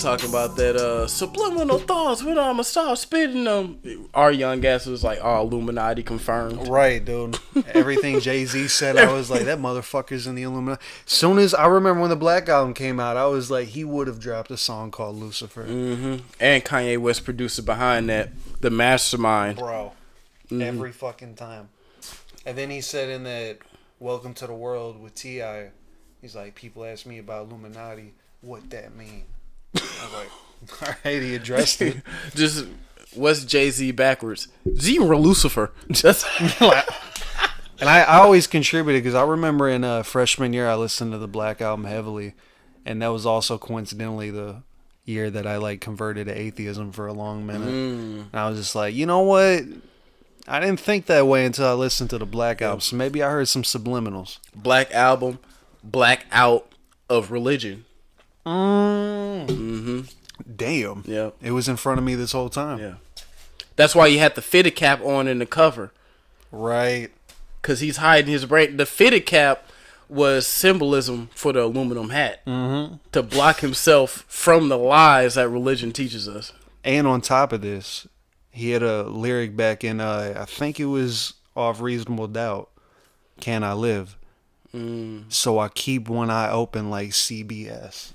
talking about that subliminal thoughts when I'ma start spitting them. Our young ass was like, "Oh, Illuminati confirmed." Right, dude. Everything Jay-Z said, I was like, that motherfucker's in the Illuminati. Soon as I remember when the Black Album came out, I was like, he would have dropped a song called Lucifer. Mm-hmm. And Kanye West producer behind that, the mastermind, bro. Every fucking time. And then he said in that Welcome to the World with T.I., he's like, people ask me about Illuminati, what that mean? I was like, all right, he addressed it. Just, what's Jay-Z backwards? Zero Lucifer. Just. And I always contributed because I remember in freshman year I listened to the Black Album heavily, and that was also coincidentally the year that I like converted to atheism for a long minute. And I was just like, you know what? I didn't think that way until I listened to the Black Album. So maybe I heard some subliminals. Black Album, black out of religion. Damn. Yeah. It was in front of me this whole time. Yeah. That's why you had the fitted cap on in the cover. Right. Because he's hiding his brain. The fitted cap was symbolism for the aluminum hat. To block himself from the lies that religion teaches us. And on top of this, he had a lyric back in, I think it was off Reasonable Doubt, Can I Live? So I keep one eye open like CBS.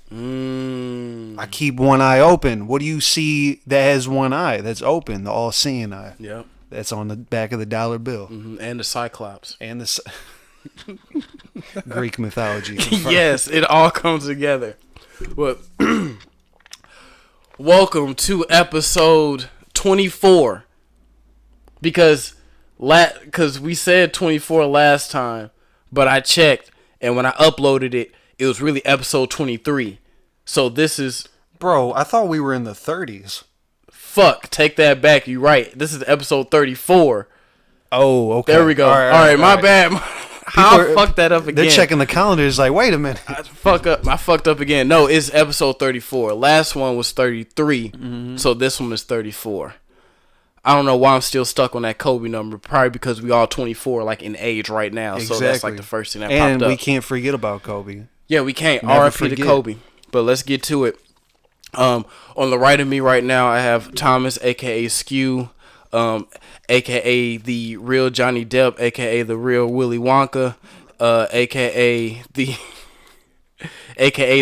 I keep one eye open. What do you see that has one eye that's open? The all-seeing eye. Yep. That's on the back of the dollar bill. And the Cyclops. And the Greek mythology. Yes, it all comes together. Well, welcome to episode 24. Because we said 24 last time, but I checked, and when I uploaded it, it was really episode 23. So this is... Bro, I thought we were in the 30s. Fuck, take that back. You're right. This is episode 34. Oh, okay. There we go. All right, my bad. I fucked that up again. They're checking the calendars like, wait a minute. I fucked up again. No, it's episode 34. Last one was 33, so this one is 34. I don't know why I'm still stuck on that Kobe number. Probably because we all 24, like in age right now. Exactly. So that's like the first thing that popped up. And we can't forget about Kobe. Yeah, we can't. Never RIP to Kobe. But let's get to it. On the right of me right now, I have Thomas, a.k.a. Skew, a.k.a. the real Johnny Depp, a.k.a. the real Willy Wonka, a.k.a.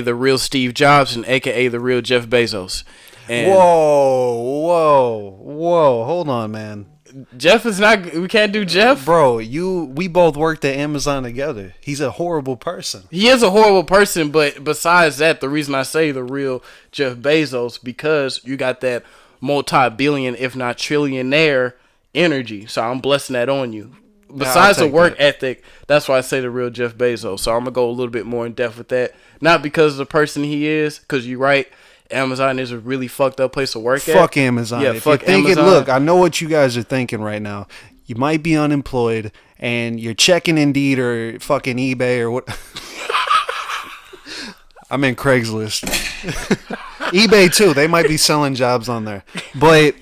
the real Steve Jobs, and a.k.a. the real Jeff Bezos. And whoa. Hold on, man. Jeff is not... We can't do Jeff? Bro, we both worked at Amazon together. He's a horrible person. He is a horrible person, but besides that, the reason I say the real Jeff Bezos, because you got that multi-billion, if not trillionaire energy. So I'm blessing that on you. Besides the work ethic, that's why I say the real Jeff Bezos. So I'm going to go a little bit more in depth with that. Not because of the person he is, because you're right. Amazon is a really fucked up place to work at. Fuck Amazon. Yeah, if fuck you're thinking, Amazon. Look, I know what you guys are thinking right now. You might be unemployed and you're checking Indeed or fucking eBay or what. I'm in Craigslist. eBay too. They might be selling jobs on there. But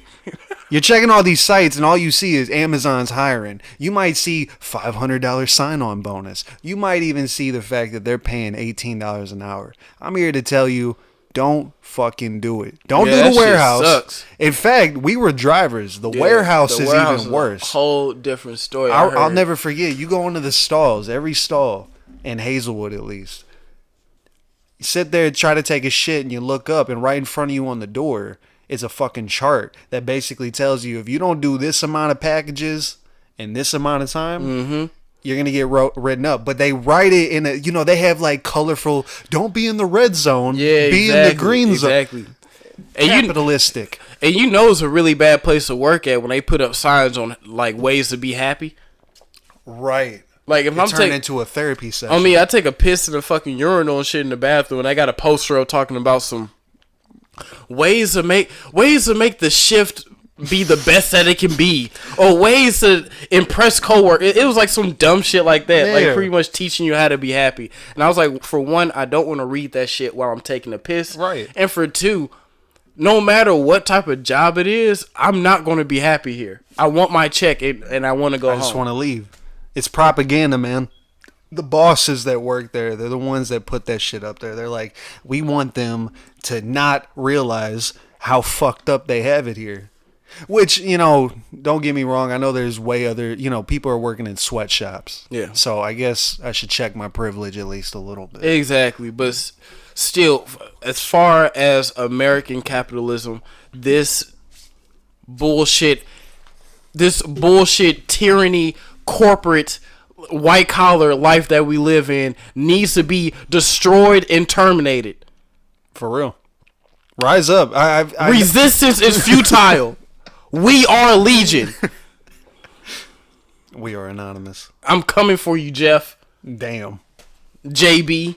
you're checking all these sites and all you see is Amazon's hiring. You might see $500 sign-on bonus. You might even see the fact that they're paying $18 an hour. I'm here to tell you, don't fucking do it. Don't do the warehouse. Sucks. In fact, we were drivers. The warehouse is even worse. A whole different story. I'll never forget. You go into the stalls, every stall in Hazelwood at least. You sit there and try to take a shit and you look up and right in front of you on the door is a fucking chart that basically tells you if you don't do this amount of packages in this amount of time, you're going to get written up. But they write it in a, they have like colorful, don't be in the red zone, be in the green zone. Exactly. Capitalistic. And it's a really bad place to work at when they put up signs on like ways to be happy. Right. Like if I'm turning into a therapy session. I mean, I take a piss in a fucking urinal and shit in the bathroom and I got a poster up talking about some ways to make the shift be the best that it can be, or ways to impress coworkers. It was like some dumb shit like that, like pretty much teaching you how to be happy. And I was like, for one, I don't want to read that shit while I'm taking a piss. Right. And for two, no matter what type of job it is, I'm not going to be happy here. I want my check and I want to go home. I just want to leave. It's propaganda, man. the bosses that work there, they're the ones that put that shit up there. They're like, we want them to not realize how fucked up they have it here. Which, don't get me wrong. I know there's way other, people are working in sweatshops. Yeah. So I guess I should check my privilege at least a little bit. Exactly. But still, as far as American capitalism, this bullshit tyranny, corporate, white collar life that we live in needs to be destroyed and terminated. For real. Rise up. Resistance is futile. We are legion. We are anonymous. I'm coming for you, Jeff. Damn. JB.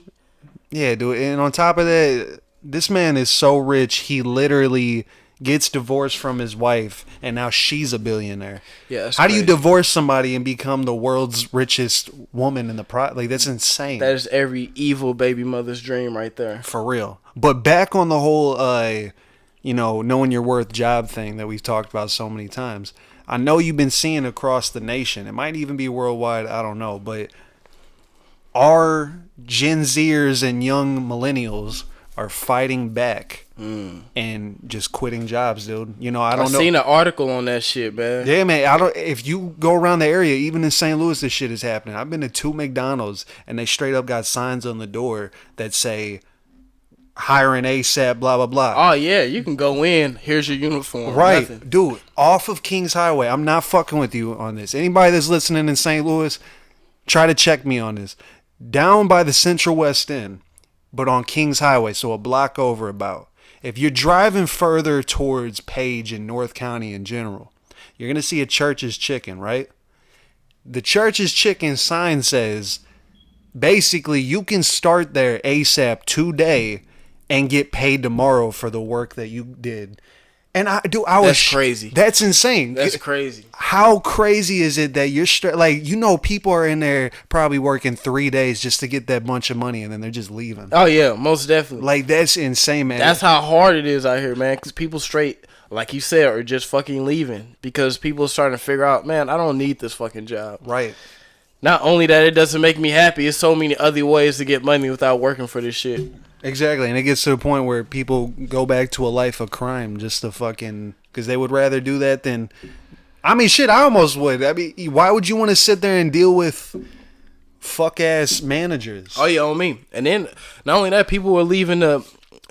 Yeah, dude. And on top of that, this man is so rich, he literally gets divorced from his wife, and now she's a billionaire. Yeah, that's How crazy. do you divorce somebody and become the world's richest woman in the like, that's insane. That is every evil baby mother's dream right there. For real. But back on the whole, knowing your worth job thing that we've talked about so many times. I know you've been seeing across the nation. It might even be worldwide. I don't know. But our Gen Zers and young millennials are fighting back and just quitting jobs, dude. I don't know. I've seen an article on that shit, man. Yeah, man. If you go around the area, even in St. Louis, this shit is happening. I've been to 2 McDonald's, and they straight up got signs on the door that say, hiring ASAP, blah, blah, blah. Oh, yeah. You can go in. Here's your uniform. Right. Nothing. Dude, off of Kings Highway. I'm not fucking with you on this. Anybody that's listening in St. Louis, try to check me on this. Down by the Central West End, but on Kings Highway, so a block over about. If you're driving further towards Page and North County in general, you're going to see a Church's Chicken, right? The Church's Chicken sign says, basically, you can start there ASAP today and get paid tomorrow for the work that you did. And I was That's crazy. That's insane. That's crazy. How crazy is it that you're people are in there probably working 3 days just to get that bunch of money, and then they're just leaving. Oh, yeah. Most definitely. Like, that's insane, man. That's how hard it is out here, man. Because people straight, like you said, are just fucking leaving. Because people are starting to figure out, man, I don't need this fucking job. Right. Not only that it doesn't make me happy, it's so many other ways to get money without working for this shit. Exactly, and it gets to the point where people go back to a life of crime just to fucking, because they would rather do that than, I mean, shit, I almost would. I mean, why would you want to sit there and deal with fuck ass managers? Oh yeah, on me. And then not only that, people were leaving to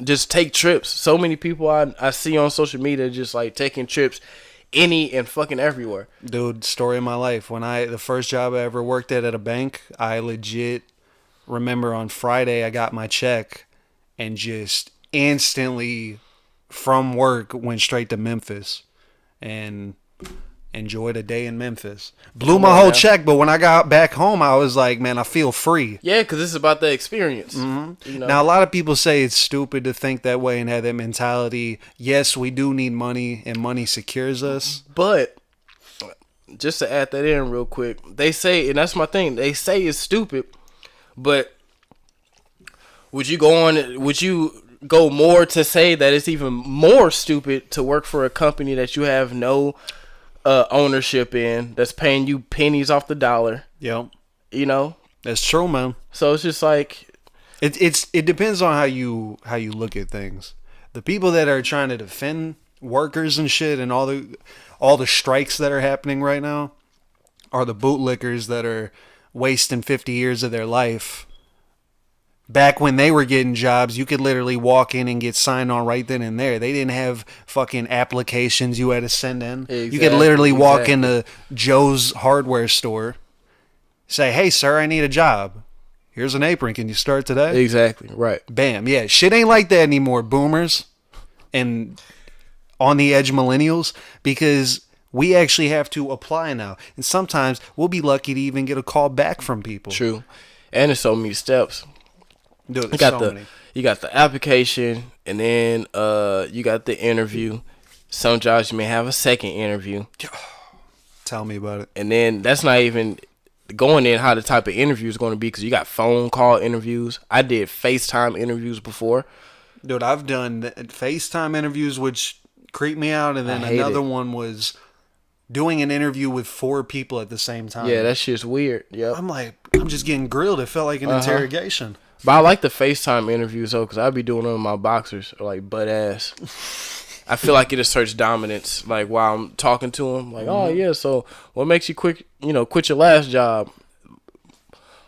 just take trips. So many people I see on social media just like taking trips any and fucking everywhere. Dude, story of my life. When the first job I ever worked at a bank, I legit remember on Friday I got my check and just instantly from work went straight to Memphis and enjoyed a day in Memphis. Blew my whole check, but when I got back home, I was like, man, I feel free. Yeah, because this is about the experience. Mm-hmm. Now, a lot of people say it's stupid to think that way and have that mentality. Yes, we do need money, and money secures us. But just to add that in real quick, they say, and that's my thing, they say it's stupid, but would you go more to say that it's even more stupid to work for a company that you have no ownership in, that's paying you pennies off the dollar? Yep. That's true, man. So it's just like it depends on how you look at things. The people that are trying to defend workers and shit and all the strikes that are happening right now are the bootlickers that are wasting 50 years of their life. Back when they were getting jobs, you could literally walk in and get signed on right then and there. They didn't have fucking applications you had to send in. Exactly, you could literally walk into Joe's hardware store, say, hey, sir, I need a job. Here's an apron. Can you start today? Exactly, right. Bam. Yeah, shit ain't like that anymore, boomers and on the edge millennials, because we actually have to apply now. And sometimes we'll be lucky to even get a call back from people. True. And there's so many steps. Dude, you got the application, and then you got the interview. Some jobs you may have a second interview. Tell me about it. And then that's not even going in how the type of interview is going to be, because you got phone call interviews. I did FaceTime interviews before. Dude, I've done FaceTime interviews, which creeped me out, and then another one was doing an interview with 4 people at the same time. Yeah, that shit's weird. Yep. I'm like, I'm just getting grilled. It felt like an interrogation. But I like the FaceTime interviews though, because I'd be doing them in my boxers or like butt ass. I feel like it asserts dominance, like while I'm talking to them, like, oh yeah, so what makes you quit your last job?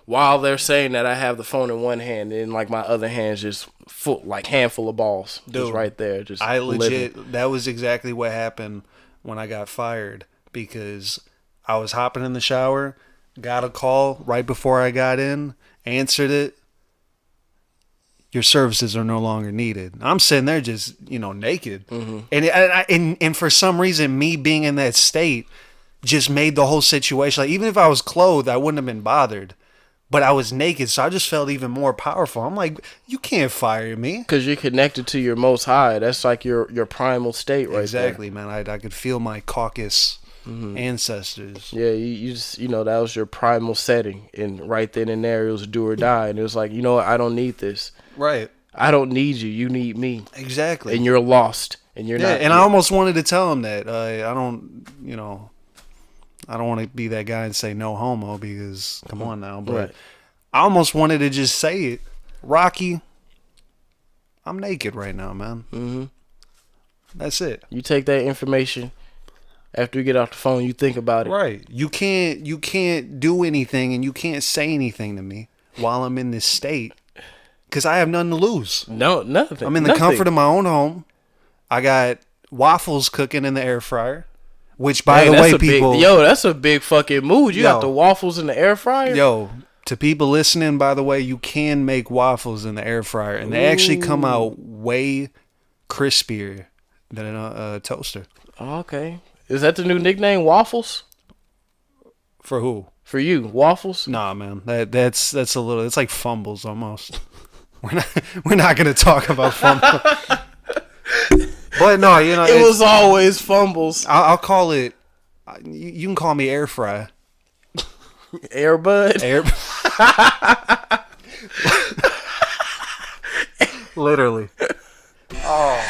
While they're saying that, I have the phone in one hand and like my other hand's just full, like handful of balls, just right there. Just I legit, that was exactly what happened when I got fired, because I was hopping in the shower, got a call right before I got in, answered it. Your services are no longer needed. I'm sitting there just, naked. And for some reason, me being in that state just made the whole situation, like, even if I was clothed, I wouldn't have been bothered. But I was naked, so I just felt even more powerful. I'm like, you can't fire me. Because you're connected to your most high. That's like your primal state right exactly, there. Man. I could feel my Caucasus ancestors. Yeah, you just, that was your primal setting. And right then and there, it was do or die. And it was like, you know what? I don't need this. Right. I don't need you. You need me. Exactly. And you're lost. And you're not. And I almost wanted to tell him that. I don't want to be that guy and say no homo, because come on now. But I almost wanted to just say it. Rocky, I'm naked right now, man. Mm-hmm. That's it. You take that information. After you get off the phone, you think about it. Right. You can't do anything and you can't say anything to me while I'm in this state, because I have nothing to lose. No, nothing. I'm in the comfort of my own home. I got waffles cooking in the air fryer, which, by the way, people... that's a big fucking mood. You got the waffles in the air fryer? Yo, to people listening, by the way, you can make waffles in the air fryer, and they actually come out way crispier than a toaster. Oh, okay. Is that the new nickname, Waffles? For who? For you, Waffles? Nah, man. That's a little... It's like fumbles almost. We're not going to talk about fumbles. But no, it was always fumbles. I'll call it. You can call me air fry. Airbud. Literally. Oh,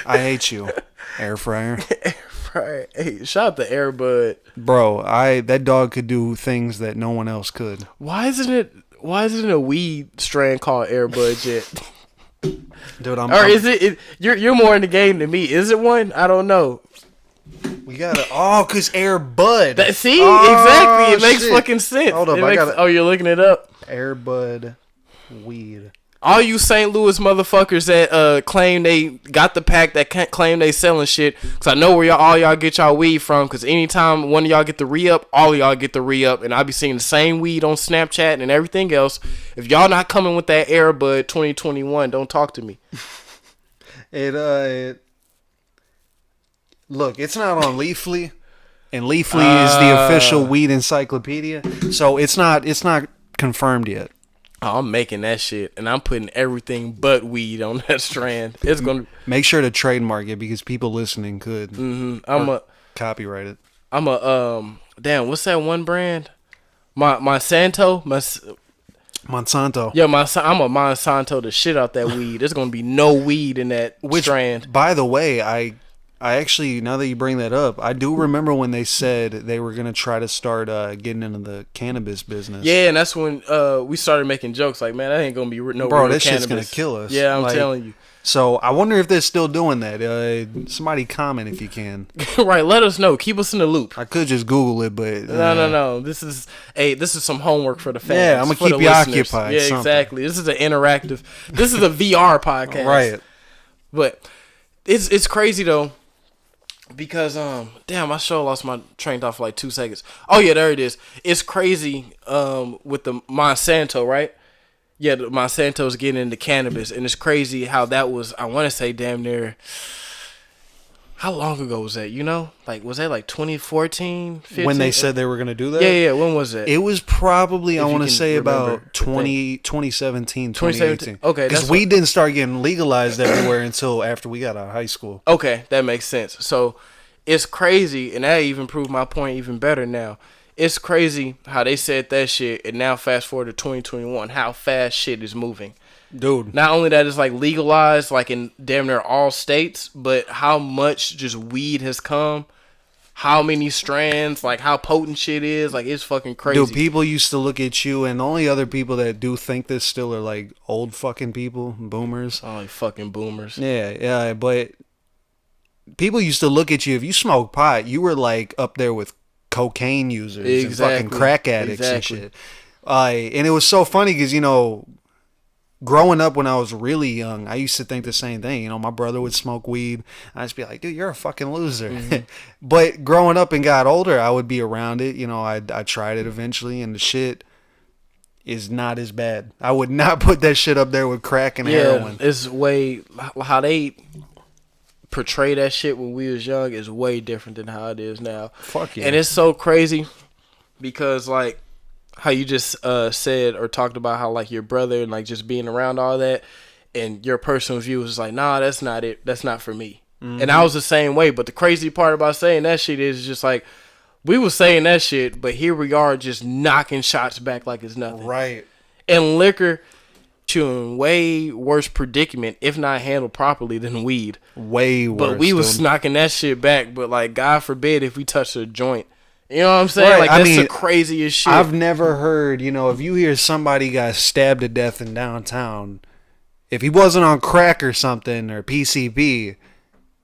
I hate you, air fryer. Air fryer. Hey, shout out to Airbud, bro. That dog could do things that no one else could. Why isn't it a weed strand called Airbud yet? Dude, is it? You're more in the game than me. Is it one? I don't know. We gotta. Cause Air Bud. Exactly. It makes fucking sense. Hold up, you're looking it up. Air Bud weed. All you St. Louis motherfuckers that claim they got the pack, that can't claim they selling shit, because I know where all y'all get y'all weed from, because anytime one of y'all get the re-up, all of y'all get the re-up, and I be seeing the same weed on Snapchat and everything else. If y'all not coming with that Airbud 2021, don't talk to me. Look, it's not on Leafly, and Leafly is the official weed encyclopedia, so it's not confirmed yet. Oh, I'm making that shit, and I'm putting everything but weed on that strand. It's gonna make sure to trademark it, because people listening could. Mm-hmm. I'm a copyright it. I'm a damn. What's that one brand? Monsanto. Yeah, I'm a Monsanto the shit out that weed. There's gonna be no weed in that strand. By the way, I actually, now that you bring that up, I do remember when they said they were going to try to start getting into the cannabis business. Yeah, and that's when we started making jokes like, man, that ain't going to be no bro, real this cannabis. Shit's going to kill us. Yeah, I'm telling you. So I wonder if they're still doing that. Somebody comment if you can. Right, let us know. Keep us in the loop. I could just Google it, but... No. This is some homework for the fans. Yeah, I'm going to keep you occupied. Yeah, exactly. This is an interactive... This is a VR podcast. Right. But it's crazy, though. Because damn, I sure lost my train of thought for like 2 seconds. Oh yeah, there it is. It's crazy with the Monsanto, right? Yeah, the Monsanto's getting into cannabis, and it's crazy how that was. I want to say damn near. How long ago was that? Like was that like 2014, 15? When they said they were going to do that? Yeah. When was that? It was probably, I want to say, about 2017, 2018. Okay. Because weed didn't start getting legalized everywhere until after we got out of high school. Okay, that makes sense. So it's crazy, and that even proved my point even better now. It's crazy how they said that shit, and now fast forward to 2021, how fast shit is moving. Dude. Not only that it's like legalized like in damn near all states, but how much just weed has come how many strands, like how potent shit is. Like, it's fucking crazy. Dude, people used to look at you, and the only other people that do think this still are like old fucking people, boomers. Oh, like fucking boomers. Yeah, but people used to look at you. If you smoke pot, you were like up there with cocaine users and fucking crack addicts and shit. And it was so funny because, you know, growing up when I was really young, I used to think the same thing. You know, my brother would smoke weed. I'd just be like, dude, you're a fucking loser. Mm-hmm. But growing up and got older, I would be around it. You know, I tried it eventually, and the shit is not as bad. I would not put that shit up there with crack and heroin. It's way, how they portray that shit when we was young is way different than how it is now. Fuck yeah. And it's so crazy because, like, how you just said or talked about how, like, your brother and, like, just being around all that, and your personal view was like, nah, that's not it. That's not for me. Mm-hmm. And I was the same way. But the crazy part about saying that shit is just like, we was saying that shit, but here we are just knocking shots back like it's nothing. Right. And liquor to a way worse predicament, if not handled properly, than weed. Way worse. But we was knocking that shit back. But, like, God forbid if we touched a joint. You know what I'm saying? Right. Like, that's the craziest shit. I've never heard, you know, if you hear somebody got stabbed to death in downtown, if he wasn't on crack or something or PCP,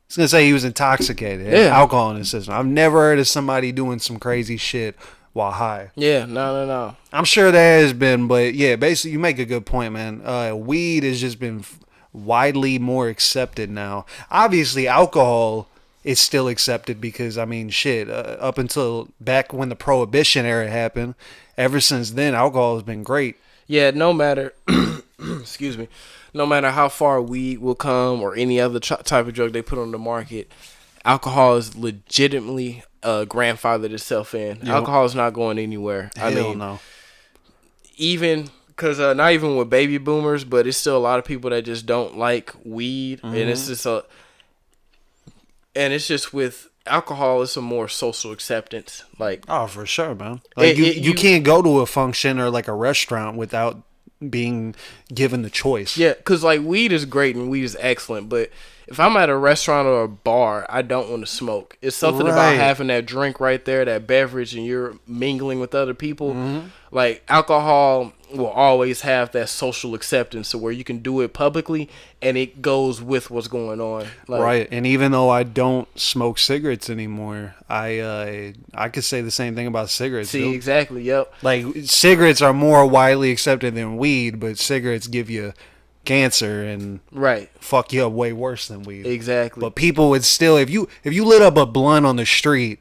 it's going to say he was intoxicated. Yeah. Alcohol in his system. I've never heard of somebody doing some crazy shit while high. Yeah, no. I'm sure there has been, but yeah, basically, you make a good point, man. Weed has just been widely more accepted now. Obviously, alcohol is still accepted because, I mean, shit, up until back when the Prohibition era happened, ever since then, alcohol has been great. Yeah, no matter, excuse me, no matter how far weed will come or any other type of drug they put on the market, alcohol is legitimately grandfathered itself in. Yep. Alcohol is not going anywhere. Hell no. Even because not even with baby boomers, but it's still a lot of people that just don't like weed, mm-hmm. and it's just with alcohol, it's a more social acceptance. Like, oh, for sure, man. Like you can't go to a function or like a restaurant without being given the choice. Yeah, because like weed is great and weed is excellent, but if I'm at a restaurant or a bar, I don't want to smoke. It's something about having that drink right there, that beverage, and you're mingling with other people. Mm-hmm. Like, alcohol will always have that social acceptance, so where you can do it publicly and it goes with what's going on. Like, right. And even though I don't smoke cigarettes anymore, I could say the same thing about cigarettes. See, exactly. Yep. Like, cigarettes are more widely accepted than weed, but cigarettes give you cancer and fuck you up way worse than weed. Exactly. But people would still, if you lit up a blunt on the street,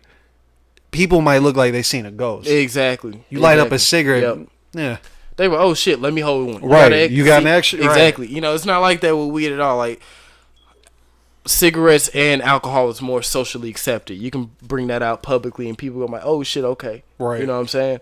people might look like they seen a ghost. Exactly. You light up a cigarette, yeah. They were, oh shit, let me hold one. You got an extra. Exactly. Right. You know, it's not like that with weed at all. Like, cigarettes and alcohol is more socially accepted. You can bring that out publicly and people go like, oh shit, okay. Right. You know what I'm saying?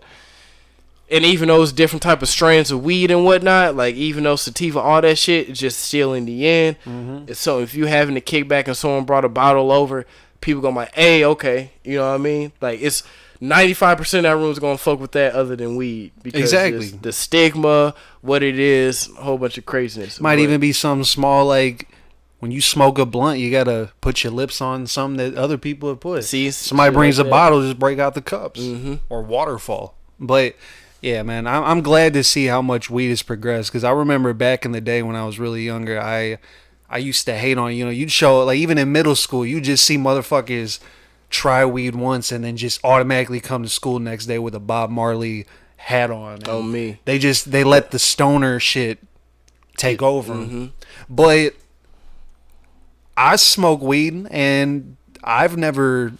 And even those different type of strains of weed and whatnot, like even though sativa, all that shit, it's just still in the end. Mm-hmm. So if you having a kickback and someone brought a bottle over, people go like, hey, okay. You know what I mean? Like, it's 95% of that room's going to fuck with that other than weed. Because exactly. The stigma, what it is, a whole bunch of craziness. Might even be something small like when you smoke a blunt, you got to put your lips on something that other people have put. See, somebody brings like a bottle, just break out the cups. Mm-hmm. Or waterfall. But yeah, man, I'm glad to see how much weed has progressed, because I remember back in the day when I was really younger, I used to hate on, you know, you'd show, like, even in middle school, you just see motherfuckers try weed once and then just automatically come to school next day with a Bob Marley hat on. Oh, me. They let the stoner shit take over. Mm-hmm. But I smoke weed and I've never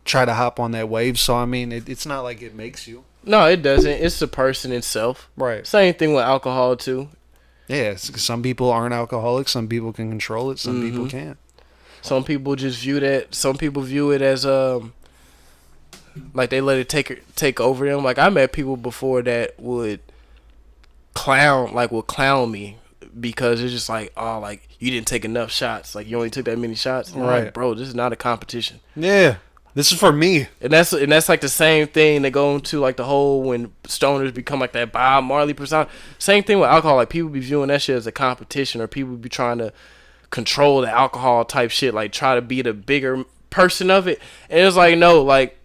tried to hop on that wave, so I mean, it's not like it makes you. No, it doesn't. It's the person itself. Right. Same thing with alcohol too. Yeah, some people aren't alcoholics. Some people can control it. Some people can't. Some people just view that. Some people view it as like they let it take over them. Like, I met people before that would clown me because it's just like, oh, like, you didn't take enough shots. Like, you only took that many shots. And right. I'm like, bro, this is not a competition. Yeah. This is for me. And that's like the same thing they go into, like, the whole when stoners become like that Bob Marley persona. Same thing with alcohol. Like, people be viewing that shit as a competition, or people be trying to control the alcohol type shit, like try to be the bigger person of it. And it's like, no, like,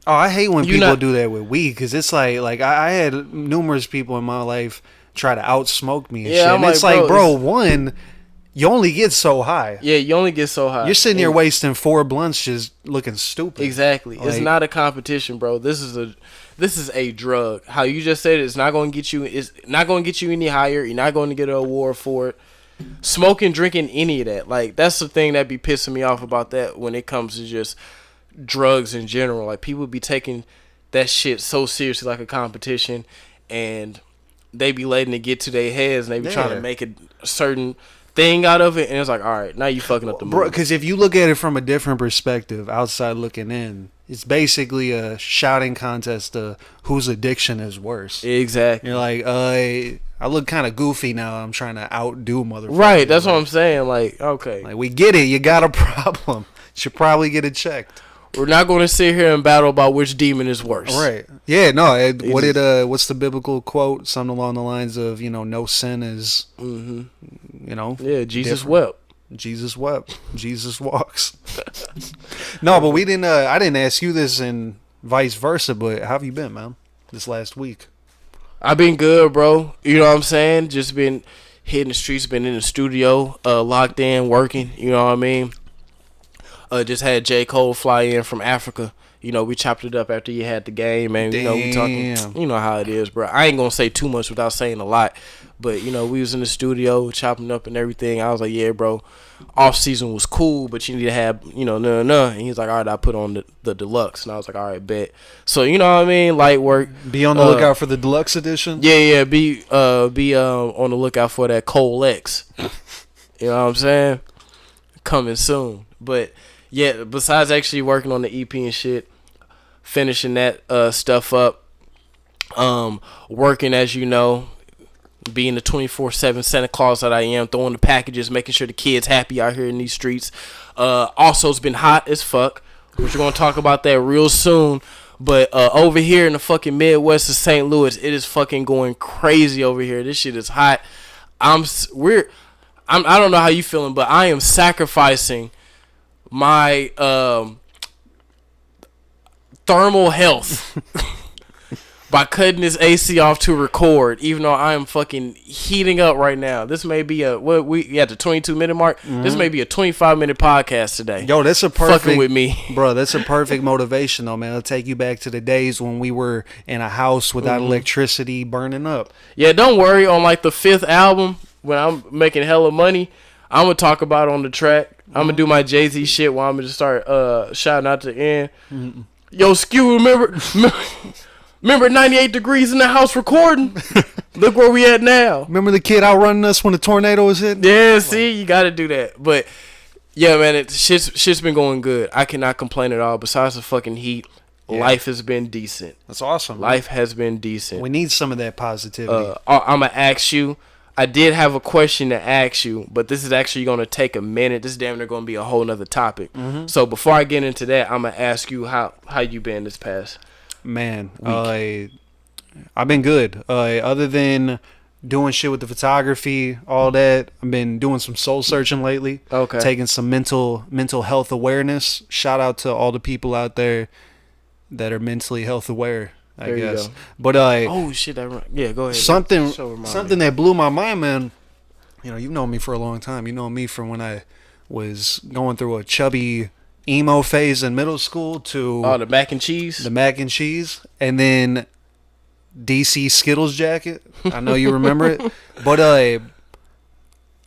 Oh, I hate when You people not- do that with weed because it's like I had numerous people in my life try to outsmoke me and Yeah, shit. I'm And it's like, like, bro, bro, one, you only get so high. yeah, you only get so high. You're sitting here And- wasting 4 blunts just looking stupid. Exactly. It's Like- not a competition, bro. This is a drug. How you just said it's not going to get you. It's not going to get you any higher. You're not going to get an award for it. Smoking, drinking, any of that. Like, that's the thing that be pissing me off about that when it comes to just drugs in general. Like, people be taking that shit so seriously, like a competition, and they be letting it get to their heads, and they be trying to make a certain thing out of it, and it's like, all right, now you fucking up the Bro, mood. because if you look at it from a different perspective, outside looking in, it's basically a shouting contest to whose addiction is worse. Exactly. You're like, I look kind of goofy now. I'm trying to outdo motherfuckers. Right, that's what I'm saying. Like, okay. Like, we get it. You got a problem. Should probably get it checked. We're not going to sit here and battle about which demon is worse. Right. Yeah, no. What's the biblical quote? Something along the lines of, no sin is, Yeah, Jesus different. wept. Jesus wept. Jesus walks. No, but we didn't. I didn't ask you this, and vice versa. But how have you been, man? This last week. I've been good, bro. You know what I'm saying? Just been hitting the streets, been in the studio, locked in, working. You know what I mean? Just had J. Cole fly in from Africa. We chopped it up after you had the game, man. We talking. You know how it is, bro. I ain't gonna say too much without saying a lot, but we was in the studio chopping up and everything. I was like, yeah, bro. Off season was cool, but you need to have, no. And he's like, all right, I put on the deluxe, and I was like, all right, bet. So you know what I mean, light work. Be on the lookout for the deluxe edition. Yeah. Be on the lookout for that Cole X. You know what I'm saying? Coming soon, but. Yeah, besides actually working on the EP and shit, finishing that stuff up, working as you know, being the 24/7 Santa Claus that I am, throwing the packages, making sure the kids happy out here in these streets. Also, it's been hot as fuck, which we're going to talk about that real soon. But over here in the fucking Midwest of St. Louis, it is fucking going crazy over here. This shit is hot. I don't know how you feeling, but I am sacrificing my thermal health by cutting this AC off to record, even though I am fucking heating up right now. This may be the 22-minute mark. Mm-hmm. This may be a 25-minute podcast today. Yo, that's a perfect fucking with me, bro. That's a perfect motivation, though, man. It'll take you back to the days when we were in a house without electricity, burning up. Yeah, don't worry. On like the 5th album, when I'm making hella money, I'm gonna talk about it on the track. I'm gonna do my Jay-Z shit while I'm gonna start shouting out to the end. Mm-hmm. Yo, Skew, remember 98 degrees in the house recording? Look where we at now. Remember the kid outrunning us when the tornado was hitting? Yeah, see, you gotta do that. But yeah, man, shit's been going good. I cannot complain at all. Besides the fucking heat, life has been decent. That's awesome. Life has been decent. We need some of that positivity. I'm gonna ask you. I did have a question to ask you, but this is actually going to take a minute. This is damn near going to be a whole nother topic. Mm-hmm. So before I get into that, I'm going to ask you how you been this past week. I've been good. Other than doing shit with the photography, all that, I've been doing some soul searching lately. Okay. Taking some mental health awareness. Shout out to all the people out there that are mentally health aware. I guess. But oh shit, go ahead. Something that blew my mind, man. You've known me for a long time. You know me from when I was going through a chubby emo phase in middle school to the mac and cheese, and then DC Skittles jacket. I know you remember it, but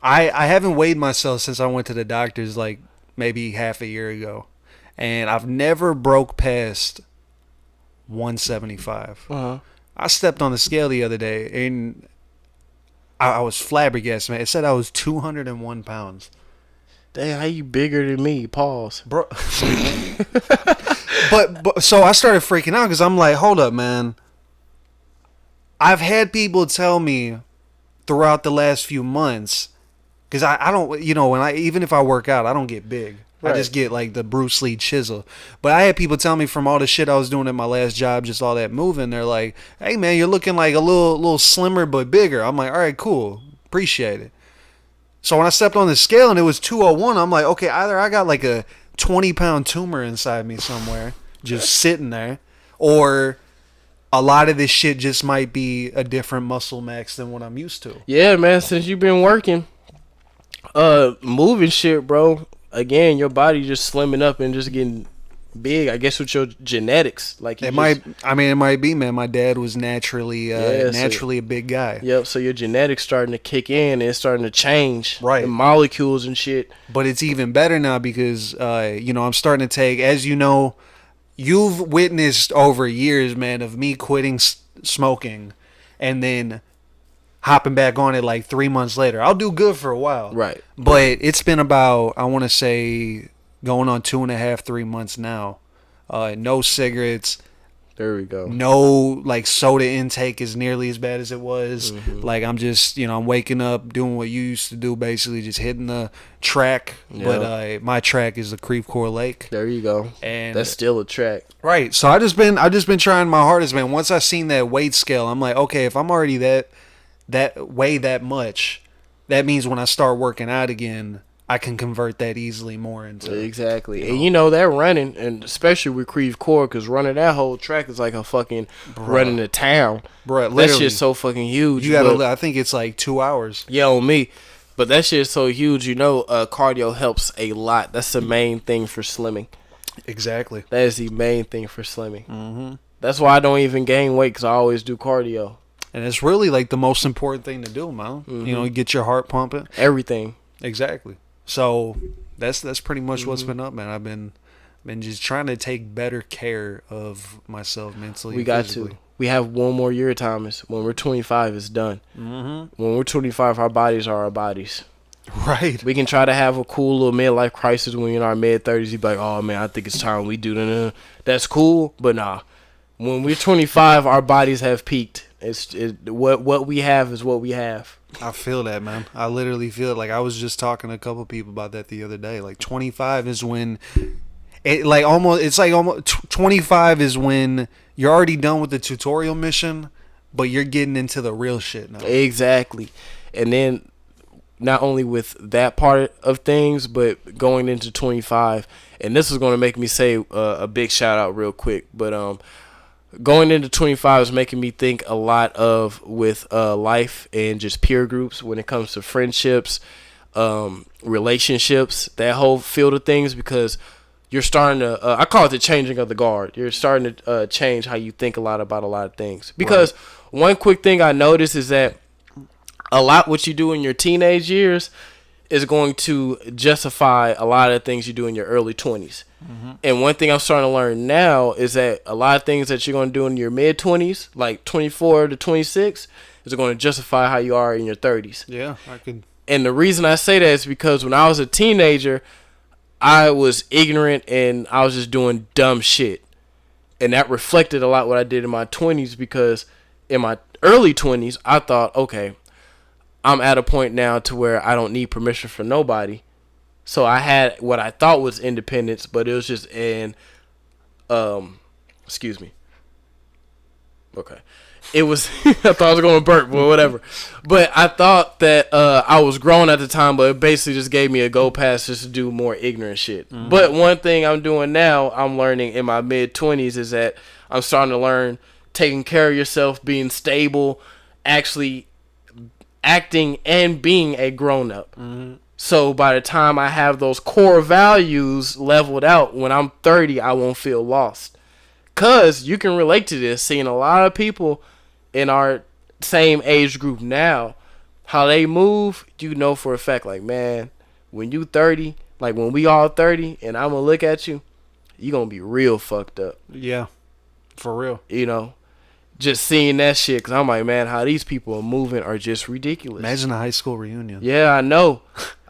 I haven't weighed myself since I went to the doctor's like maybe half a year ago, and I've never broke past 175. Uh-huh. I stepped on the scale the other day and I was flabbergasted, man. It said I was 201 pounds. Damn, how you bigger than me? Pause, bro. but so I started freaking out because I'm like, hold up, man. I've had people tell me throughout the last few months, because I don't, even if I work out, I don't get big. Right. I just get like the Bruce Lee chisel. But I had people tell me from all the shit I was doing at my last job, just all that moving, they're like, hey man, you're looking like a little slimmer but bigger. I'm like, all right, cool. Appreciate it. So when I stepped on the scale and it was 201, I'm like, okay, either I got like a 20-pound tumor inside me somewhere, just sitting there, or a lot of this shit just might be a different muscle max than what I'm used to. Yeah, man. Since you've been working, moving shit, bro. Again, your body just slimming up and just getting big. I guess with your genetics, like It might be, man. My dad was naturally a big guy. Yep. So your genetics starting to kick in and it's starting to change, right? The molecules and shit. But it's even better now because I'm starting to take, as you know, you've witnessed over years, man, of me quitting smoking, and then hopping back on it like 3 months later. I'll do good for a while. Right. But it's been about, I want to say, going on 2.5, 3 months now. No cigarettes. There we go. No, like, soda intake is nearly as bad as it was. Mm-hmm. Like, I'm just, I'm waking up, doing what you used to do, basically, just hitting the track. Yeah. But my track is the Creve Coeur Lake. There you go. And that's still a track. Right. So I've just been trying my hardest, man. Once I seen that weight scale, I'm like, okay, if I'm already that weigh that much, that means when I start working out again, I can convert that easily more into exactly. And that running, and especially with Creve Coeur, because running that whole track is like a fucking running a town. Bro, that shit's so fucking huge. You gotta, I think it's like 2 hours. Yeah, on me. But that shit's so huge. Cardio helps a lot. That's the main thing for slimming. Exactly. That is the main thing for slimming. Mm-hmm. That's why I don't even gain weight, because I always do cardio. And it's really like the most important thing to do, man. Mm-hmm. Get your heart pumping. Everything. Exactly. So that's pretty much what's been up, man. I've been just trying to take better care of myself mentally. We got physically. We have one more year, Thomas. When we're 25, it's done. Mm-hmm. When we're 25, our bodies are our bodies. Right. We can try to have a cool little midlife crisis when you're in our mid-30s. You be like, oh, man, I think it's time we do that. That's cool, but nah. When we're 25, our bodies have peaked. What we have is what we have. I feel that, man. I literally feel it. Like, I was just talking to a couple people about that the other day. Like, 25 is when almost 25 is when you're already done with the tutorial mission, but you're getting into the real shit now. Exactly. And then not only with that part of things, but going into 25, and this is going to make me say a big shout out real quick, but going into 25 is making me think a lot of with life and just peer groups when it comes to friendships, relationships, that whole field of things, because you're starting to, I call it the changing of the guard. You're starting to change how you think about a lot of things. Because one quick thing I noticed is that a lot what you do in your teenage years is going to justify a lot of things you do in your early 20s. Mm-hmm. And one thing I'm starting to learn now is that a lot of things that you're going to do in your mid 20s, like 24 to 26, is going to justify how you are in your 30s. Yeah, I can. And the reason I say that is because when I was a teenager, I was ignorant and I was just doing dumb shit. And that reflected a lot what I did in my 20s, because in my early 20s, I thought, okay, I'm at a point now to where I don't need permission from nobody. So I had what I thought was independence, but it was just excuse me. Okay. It was, I thought I was going to burp or whatever. But I thought that I was grown at the time, but it basically just gave me a go pass just to do more ignorant shit. Mm-hmm. But one thing I'm doing now, I'm learning in my mid-20s, is that I'm starting to learn taking care of yourself, being stable, actually acting and being a grown-up. Mm-hmm. So by the time I have those core values leveled out, when I'm 30, I won't feel lost. Because you can relate to this, seeing a lot of people in our same age group now, how they move, for a fact, like, man, when you 30, like when we all 30, and I'm going to look at you, you're going to be real fucked up. Yeah, for real. Just seeing that shit, because I'm like, man, how these people are moving are just ridiculous. Imagine a high school reunion. Yeah, I know.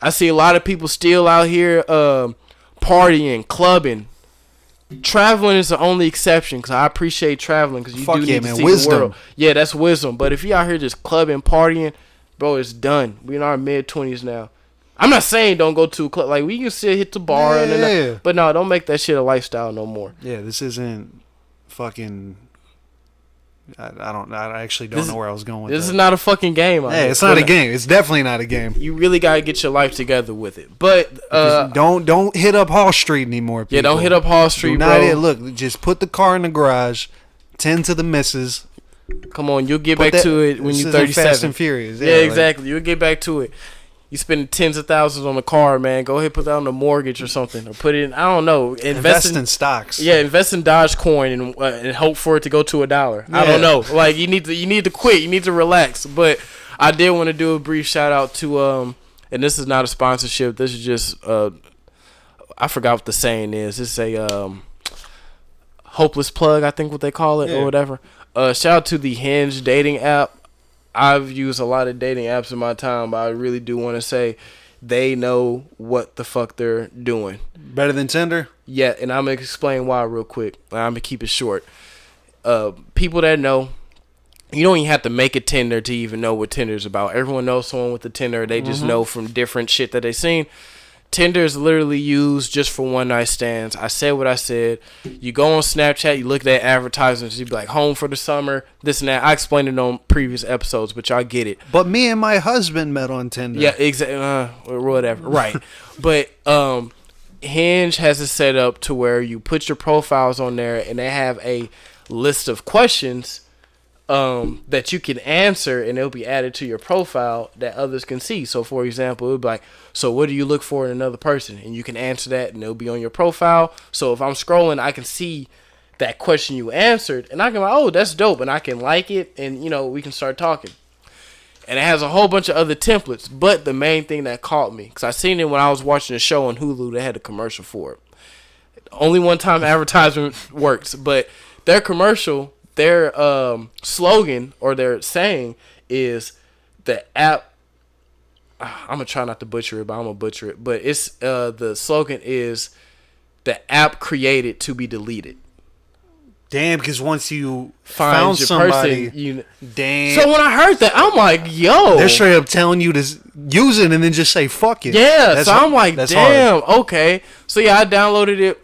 I see a lot of people still out here partying, clubbing. Traveling is the only exception, because I appreciate traveling, because you do need to see the world. Yeah, that's wisdom. But if you out here just clubbing, partying, bro, it's done. We in our mid-20s now. I'm not saying don't go to a club. Like, we can still hit the bar. Yeah. But no, don't make that shit a lifestyle no more. Yeah, this isn't fucking I actually don't know where I was going with this that. is not a fucking game. Hey, it's not a game. It's definitely not a game. You really gotta get your life together with it. But don't hit up Hall Street anymore. People. Yeah, don't hit up Hall Street, bro. Look, just put the car in the garage, tend to the missus. Come on, you'll get back to it when you're 37. Fast and Furious. Yeah, exactly. You'll get back to it. You spend tens of thousands on a car, man. Go ahead, put that on a mortgage or something, or put it in. I don't know. Invest in stocks. Yeah, invest in Dogecoin and hope for it to go to $1. Yeah. I don't know. Like you need to quit. You need to relax. But I did want to do a brief shout out to and this is not a sponsorship. This is just I forgot what the saying is. It's a hopeless plug, I think what they call it or whatever. Shout out to the Hinge dating app. I've used a lot of dating apps in my time, but I really do want to say they know what the fuck they're doing. Better than Tinder? Yeah, and I'm going to explain why real quick. I'm going to keep it short. People that know, you don't even have to make a Tinder to even know what Tinder's about. Everyone knows someone with a Tinder. They just know from different shit that they've seen. Tinder is literally used just for one night stands. I said what I said. You go on Snapchat, you look at advertisements, you be like, home for the summer, this and that. I explained it on previous episodes, but y'all get it. But me and my husband met on Tinder. Yeah, exactly. Or whatever. Right. But Hinge has it set up to where you put your profiles on there, and they have a list of questions that you can answer, and it'll be added to your profile that others can see. So for example, it'll be like, so what do you look for in another person? And you can answer that, and it'll be on your profile. So if I'm scrolling, I can see that question you answered, and I can be like, oh, that's dope, and I can like it, and we can start talking. And it has a whole bunch of other templates, but the main thing that caught me, because I seen it when I was watching a show on Hulu, they had a commercial for it. Only one time advertisement works, but their commercial, their slogan or their saying is the app. I'm gonna try not to butcher it, but I'm gonna butcher it. But it's the slogan is the app created to be deleted. Damn, because once you found your somebody, person, damn. So when I heard that, I'm like, yo, they're straight up telling you to use it and then just say fuck it. Yeah, so I'm like, damn, hard. Okay. So yeah, I downloaded it.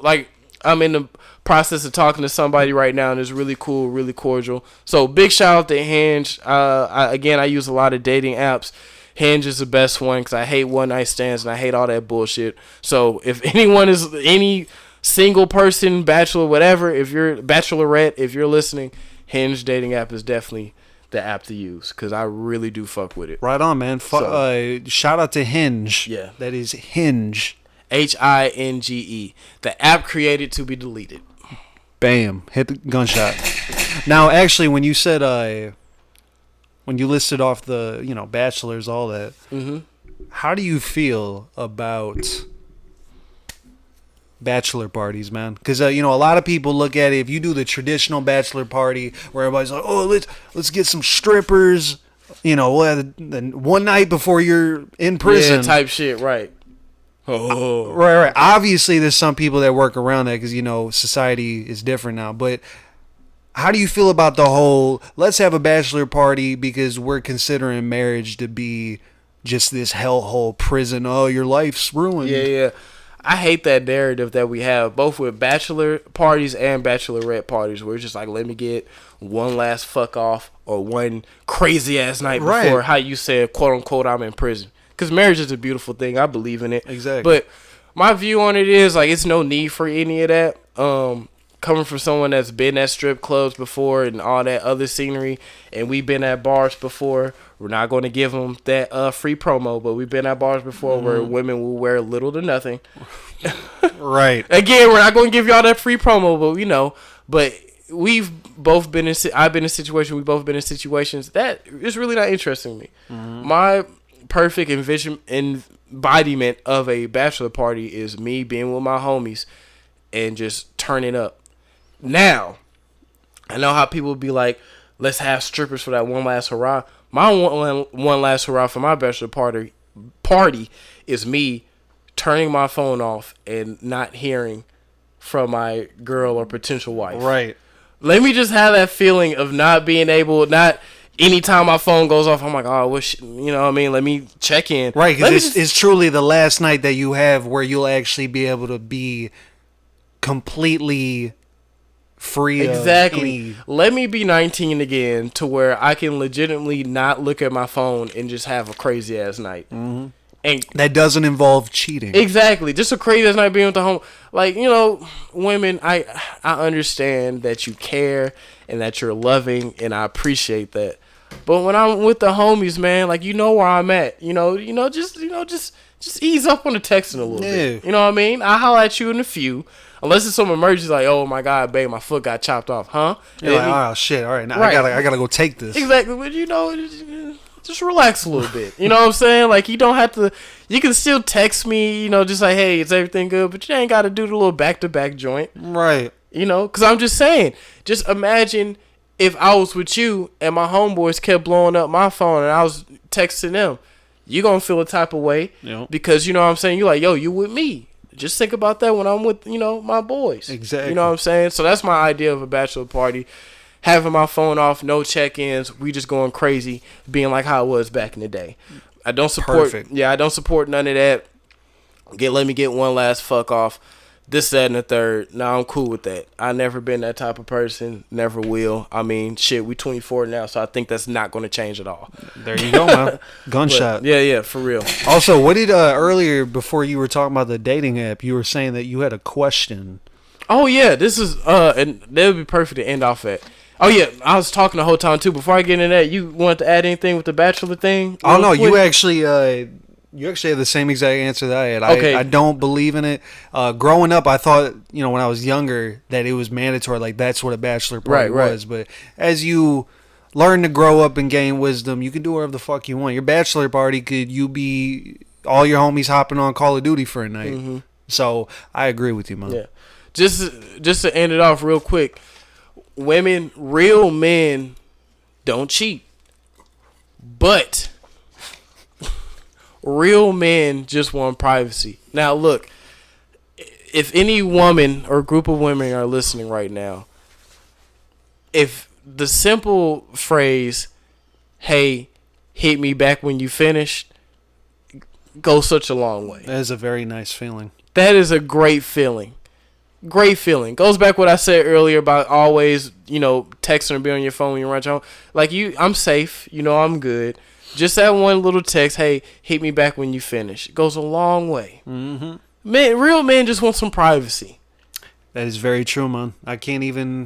Like I'm in the process of talking to somebody right now, and it's really cool, really cordial. So big shout out to Hinge. I use a lot of dating apps. Hinge is the best one because I hate one night stands and I hate all that bullshit. So if anyone is any single person, bachelor, whatever, if you're bachelorette, if you're listening, Hinge dating app is definitely the app to use because I really do fuck with it. Right on, man. Shout out to Hinge. Yeah, that is Hinge. Hinge. The app created to be deleted. Bam. Hit the gunshot. Now, actually, when you said, when you listed off the, bachelors, all that, how do you feel about bachelor parties, man? Because, a lot of people look at it, if you do the traditional bachelor party where everybody's like, oh, let's get some strippers, one night before you're in prison. Yeah, type shit, right. Oh. Right. Obviously, there's some people that work around that because, society is different now. But how do you feel about the whole, let's have a bachelor party because we're considering marriage to be just this hellhole prison? Oh, your life's ruined. Yeah. I hate that narrative that we have, both with bachelor parties and bachelorette parties, where it's just like, let me get one last fuck off or one crazy ass night before, how you said, quote unquote, I'm in prison. Because marriage is a beautiful thing. I believe in it. Exactly. But my view on it is, like, it's no need for any of that. Coming from someone that's been at strip clubs before and all that other scenery, and we've been at bars before, we're not going to give them that free promo, but we've been at bars before where women will wear little to nothing. Right. Again, we're not going to give y'all that free promo, but but we've both been in, I've been in situations, we've both been in situations that is really not interesting to me. My perfect embodiment of a bachelor party is me being with my homies and just turning up. Now, I know how people be like, let's have strippers for that one last hurrah. My one last hurrah for my bachelor party is me turning my phone off and not hearing from my girl or potential wife. Right. Let me just have that feeling of not being able, not anytime my phone goes off, I'm like, oh, let me check in. Right, because it's truly the last night that you have where you'll actually be able to be completely free Exactly. of any... Let me be 19 again to where I can legitimately not look at my phone and just have a crazy ass night. Mm-hmm. And that doesn't involve cheating. Exactly. Just a crazy ass night being with the home. Like, you know, women, I understand that you care and that you're loving, and I appreciate that. But when I'm with the homies, man, like, you know where I'm at. Just ease up on the texting a little bit. You know what I mean? I holler at you in a few. Unless it's some emergency, like, oh my God, babe, my foot got chopped off, huh? You're like, oh shit, all right, now right. I gotta go take this. Exactly, but you know, just relax a little bit. You know what I'm saying? Like, you don't have to. You can still text me, you know, just like, hey, is everything good? But you ain't got to do the little back-to-back joint, right? You know, because I'm just saying. Just imagine if I was with you and my homeboys kept blowing up my phone and I was texting them. You gonna feel a type of way, because you know what I'm saying. You like, yo, you with me. Just think about that when I'm with, you know, my boys. Exactly. You know what I'm saying? So that's my idea of a bachelor party. Having my phone off, no check-ins, we just going crazy, being like how it was back in the day. I don't support. Perfect. Yeah, I don't support none of that. Let me get one last fuck off. This, that, and the third. No, I'm cool with that. I never been that type of person. Never will. I mean, shit, we 24 now, so I think that's not going to change at all. There you go, man. Gunshot. But, yeah, for real. Also, what did earlier, before you were talking about the dating app, you were saying that you had a question. Oh yeah, this is and that would be perfect to end off at. Oh yeah, I was talking the whole time too. Before I get into that, you wanted to add anything with the bachelor thing? Oh no, you actually have the same exact answer that I had. Okay. I don't believe in it. Growing up, I thought, you know, when I was younger, that it was mandatory. Like, that's what a bachelor party was. But as you learn to grow up and gain wisdom, you can do whatever the fuck you want. Your bachelor party could be all your homies hopping on Call of Duty for a night. Mm-hmm. So I agree with you, man. Yeah. Just to end it off real quick, real men don't cheat, but real men just want privacy. Now, look, if any woman or group of women are listening right now, if the simple phrase, hey, hit me back when you finished, goes such a long way. That is a very nice feeling. That is a great feeling. Great feeling. Goes back what I said earlier about always, you know, texting or being on your phone when you run home. Like, I'm safe. You know, I'm good. Just that one little text, hey, hit me back when you finish. It goes a long way. Mm-hmm. Real men just want some privacy. That is very true, man. I can't even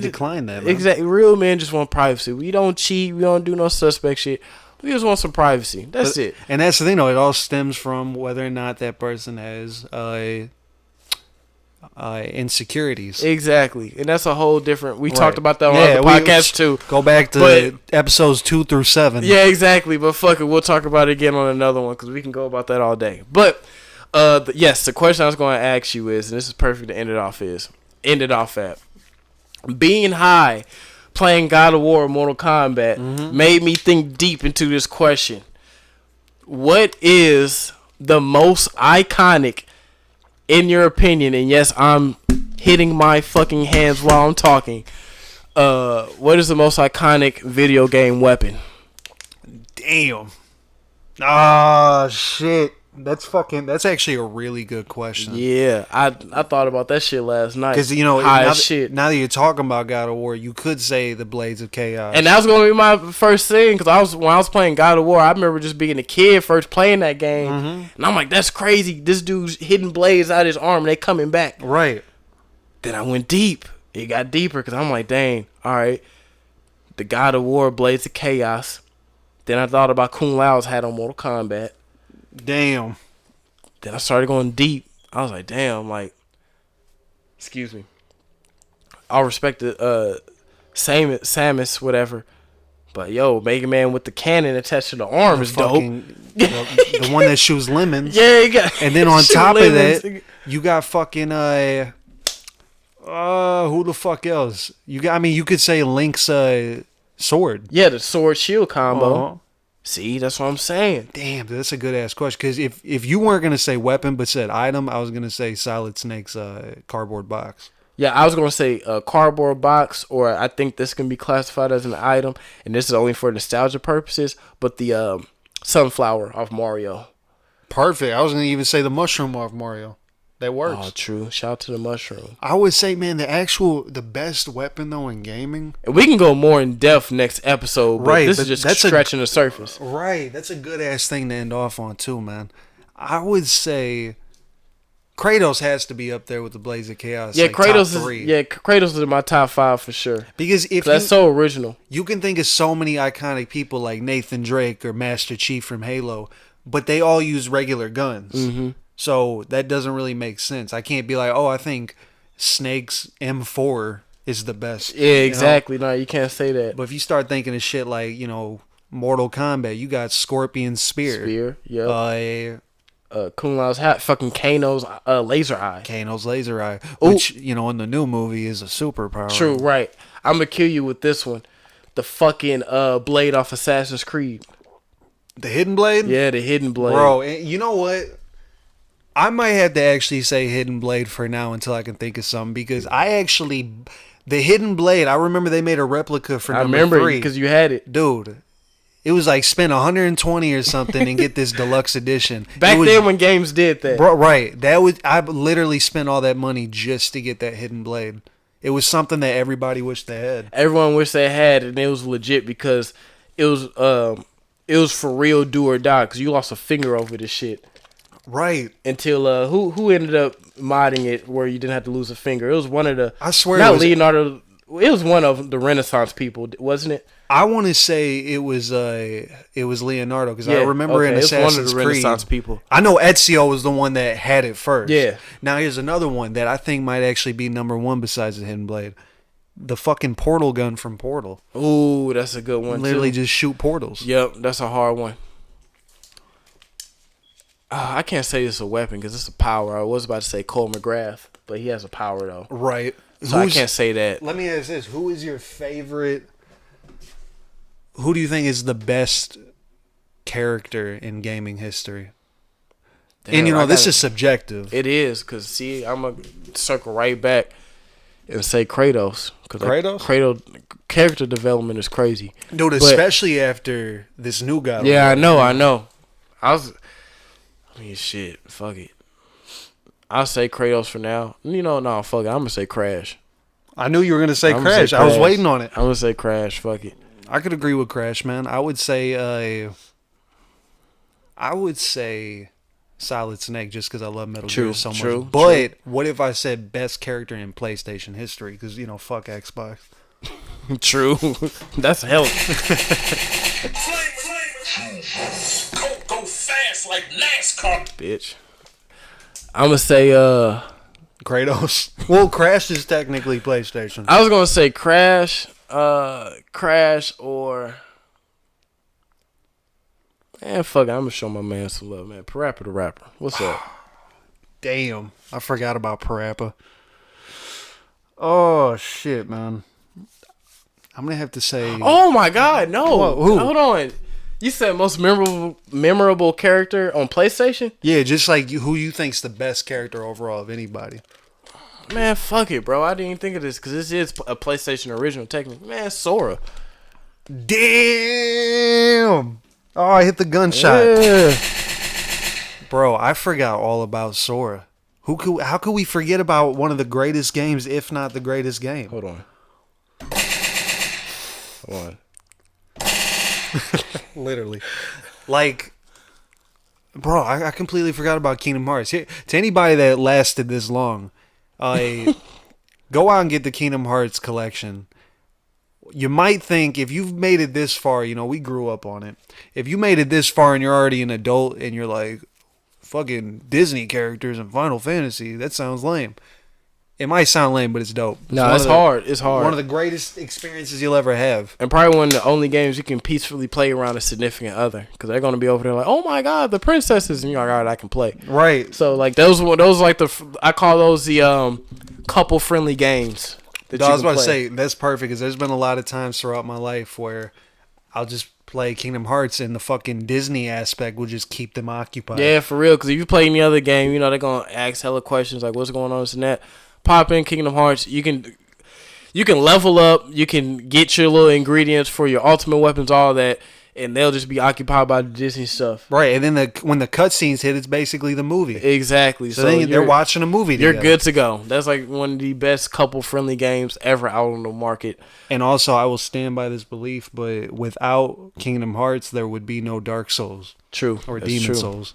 decline that, man. Exactly. Real men just want privacy. We don't cheat. We don't do no suspect shit. We just want some privacy. That's it. And that's the thing, though. It all stems from whether or not that person has insecurities. Exactly. And that's a whole different... We talked about that on the podcast, too. Go back to episodes 2 through 7. Yeah, exactly. But fuck it. We'll talk about it again on another one, because we can go about that all day. But, yes, the question I was going to ask you is, and this is perfect to end it off at. Being high, playing God of War or Mortal Kombat, made me think deep into this question. What is the most iconic, in your opinion, and yes, I'm hitting my fucking hands while I'm talking, what is the most iconic video game weapon? Damn. Ah, shit. That's actually a really good question. Yeah, I thought about that shit last night. Because, you know, now that you're talking about God of War, you could say the Blades of Chaos. And that was going to be my first thing, because when I was playing God of War, I remember just being a kid first playing that game. And I'm like, that's crazy. This dude's hitting blades out of his arm and they coming back. Right. Then I went deep. It got deeper, because I'm like, dang, all right. The God of War, Blades of Chaos. Then I thought about Kung Lao's hat on Mortal Kombat. Damn. Then I started going deep. I was like, damn, like, excuse me. I'll respect the Samus, whatever. But yo, Mega Man with the cannon attached to the arm is dope. The one that shoots lemons. Yeah, you got. And then on top of that, you got fucking who the fuck else? You could say Link's sword. Yeah, the sword shield combo. See, that's what I'm saying. Damn, that's a good ass question. Because if you weren't gonna say weapon but said item, I was gonna say Solid Snake's cardboard box. Yeah, I was gonna say a cardboard box, or I think this can be classified as an item, and this is only for nostalgia purposes. But the sunflower off Mario. Perfect. I was gonna even say the mushroom off Mario. That works. Oh, true. Shout out to the mushroom. I would say, man, the best weapon though in gaming. And we can go more in depth next episode, but Right, this but is just that's scratching the surface. Right, that's a good ass thing to end off on too, man. I would say Kratos has to be up there with the Blades of Chaos. Yeah, like Kratos top 3. is Kratos is in my top 5 for sure. Because if That's so original. you can think of so many iconic people like Nathan Drake or Master Chief from Halo, but they all use regular guns. Mm-hmm. So that doesn't really make sense. I can't be like, oh, I think Snake's M4 is the best. Yeah, exactly. No, you can't say that. But if you start thinking of shit like, Mortal Kombat, you got Scorpion's Spear. Yeah. Kung Lao's hat, fucking Kano's laser eye. Kano's laser eye, which, in the new movie is a superpower. True, right. I'm going to kill you with this one. The fucking blade off Assassin's Creed. The hidden blade? Yeah, the hidden blade. Bro, you know what? I might have to actually say hidden blade for now until I can think of something, because the hidden blade, I remember they made a replica for number 3. I remember because you had it. Dude, it was like spend $120 or something and get this deluxe edition. Back then when games did that. Bro, right. I literally spent all that money just to get that hidden blade. It was something that everybody wished they had. Everyone wished they had, and it was legit because it was for real do or die, because you lost a finger over this shit. Right. Until who ended up modding it where you didn't have to lose a finger. It was one of the, I swear, not Leonardo. It was one of the Renaissance people, wasn't it? I want to say it was Leonardo, because I remember in Assassin's one of the Creed, Renaissance people. I know Ezio was the one that had it first. Yeah. Now here's another one that I think might actually be number 1 besides the hidden blade. The fucking portal gun from Portal. Ooh, that's a good one. Literally too. just shoot portals. Yep, that's a hard one. I can't say it's a weapon because it's a power. I was about to say Cole McGrath, but he has a power though. Right. So I can't say that. Let me ask this: who is your favorite? Who do you think is the best character in gaming history? Damn, And this is subjective. It is, because see, I'm gonna circle right back and say Kratos. Kratos character development is crazy, Dude, especially after this new guy. Yeah, I know. Shit, fuck it. I'll say Kratos for now. No, fuck it. I'm gonna say Crash. I knew you were gonna say Crash. I was waiting on it. I'm gonna say Crash. Fuck it. I could agree with Crash, man. I would say Solid Snake, just because I love Metal Gear so much. But what if I said best character in PlayStation history? Because fuck Xbox. True. That's hell. Go fast like NASCAR, bitch. I'm gonna say Kratos. Well, Crash is technically PlayStation. I was gonna say Crash, or man, fuck it. I'm gonna show my man some love, man. Parappa the Rapper. What's up? Damn, I forgot about Parappa. Oh shit, man. I'm gonna have to say. Oh my god, no! Who? Hold on. You said most memorable character on PlayStation? Yeah, just like who you think's the best character overall of anybody. Man, fuck it, bro. I didn't even think of this because this is a PlayStation original, technically. Man, Sora. Damn! Oh, I hit the gunshot. Yeah. Bro, I forgot all about Sora. How could we forget about one of the greatest games, if not the greatest game? Hold on. Literally. Like, bro, I completely forgot about Kingdom Hearts. To anybody that lasted this long, go out and get the Kingdom Hearts collection. You might think, if you've made it this far, we grew up on it. If you made it this far and you're already an adult and you're like, fucking Disney characters and Final Fantasy, that sounds lame. It might sound lame, but it's dope. No, it's hard. It's hard. One of the greatest experiences you'll ever have. And probably one of the only games you can peacefully play around a significant other. Because they're going to be over there like, oh my God, the princesses. And you're like, all right, I can play. Right. So, like, those like I call those the couple-friendly games. I was about to say, that's perfect. Because there's been a lot of times throughout my life where I'll just play Kingdom Hearts and the fucking Disney aspect will just keep them occupied. Yeah, for real. Because if you play any other game, they're going to ask hella questions like, what's going on, this and that. Pop in Kingdom Hearts, you can level up, you can get your little ingredients for your ultimate weapons, all that, and they'll just be occupied by the Disney stuff. Right, and then when the cutscenes hit, it's basically the movie. Exactly. So then they're watching a movie together. You're good to go. That's like one of the best couple-friendly games ever out on the market. And also, I will stand by this belief, but without Kingdom Hearts, there would be no Dark Souls. True. Or Demon Souls.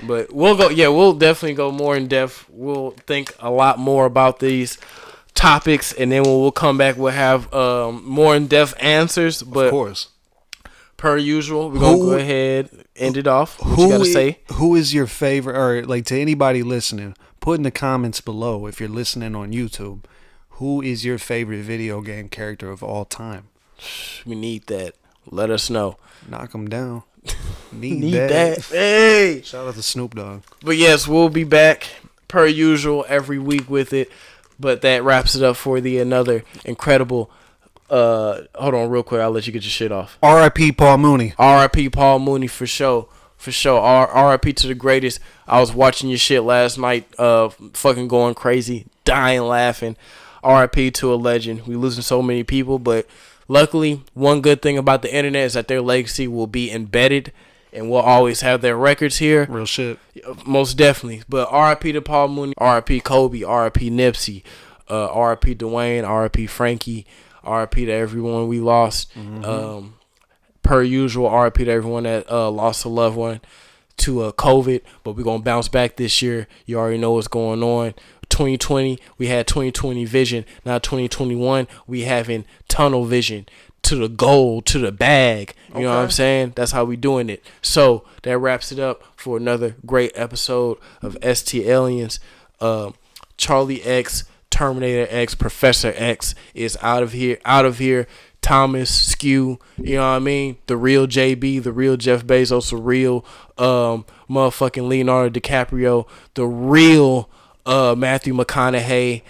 But we'll definitely go more in depth. We'll think a lot more about these topics, and then when we'll come back, we'll have more in depth answers. But of course, per usual, we're gonna go ahead end it off. What you gotta say? Who is your favorite, or like to anybody listening, put in the comments below if you're listening on YouTube. Who is your favorite video game character of all time? We need that. Let us know. Knock them down. Need that. Hey! Shout out to Snoop Dogg. But yes, we'll be back per usual every week with it. But that wraps it up for another incredible. Hold on real quick. I'll let you get your shit off. R.I.P. Paul Mooney. R.I.P. Paul Mooney for sure. For sure. R.I.P. to the greatest. I was watching your shit last night. Fucking going crazy. Dying laughing. R.I.P. to a legend. We losing so many people, but luckily, one good thing about the internet is that their legacy will be embedded, and we'll always have their records here. Real shit. Most definitely. But R.I.P. to Paul Mooney, R.I.P. Kobe, R.I.P. Nipsey, R.I.P. Dwayne, R.I.P. Frankie, R.I.P. to everyone we lost. Mm-hmm. Per usual, R.I.P. to everyone that lost a loved one to COVID, but we're going to bounce back this year. You already know what's going on. 2020, we had 2020 vision. Now 2021, we having tunnel vision to the goal, to the bag. You know what I'm saying? That's how we doing it. So that wraps it up for another great episode of STLiens. Charlie X, Terminator X, Professor X is out of here. Thomas, Skew, you know what I mean? The real JB, the real Jeff Bezos, the real motherfucking Leonardo DiCaprio, the real Matthew McConaughey,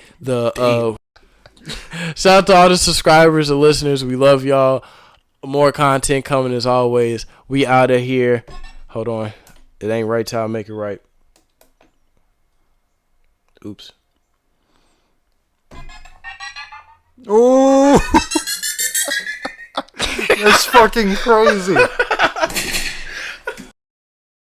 shout out to all the subscribers and listeners. We love y'all. More content coming as always. We out of here. Hold on. It ain't right till I make it right. Oops. Oh, that's fucking crazy.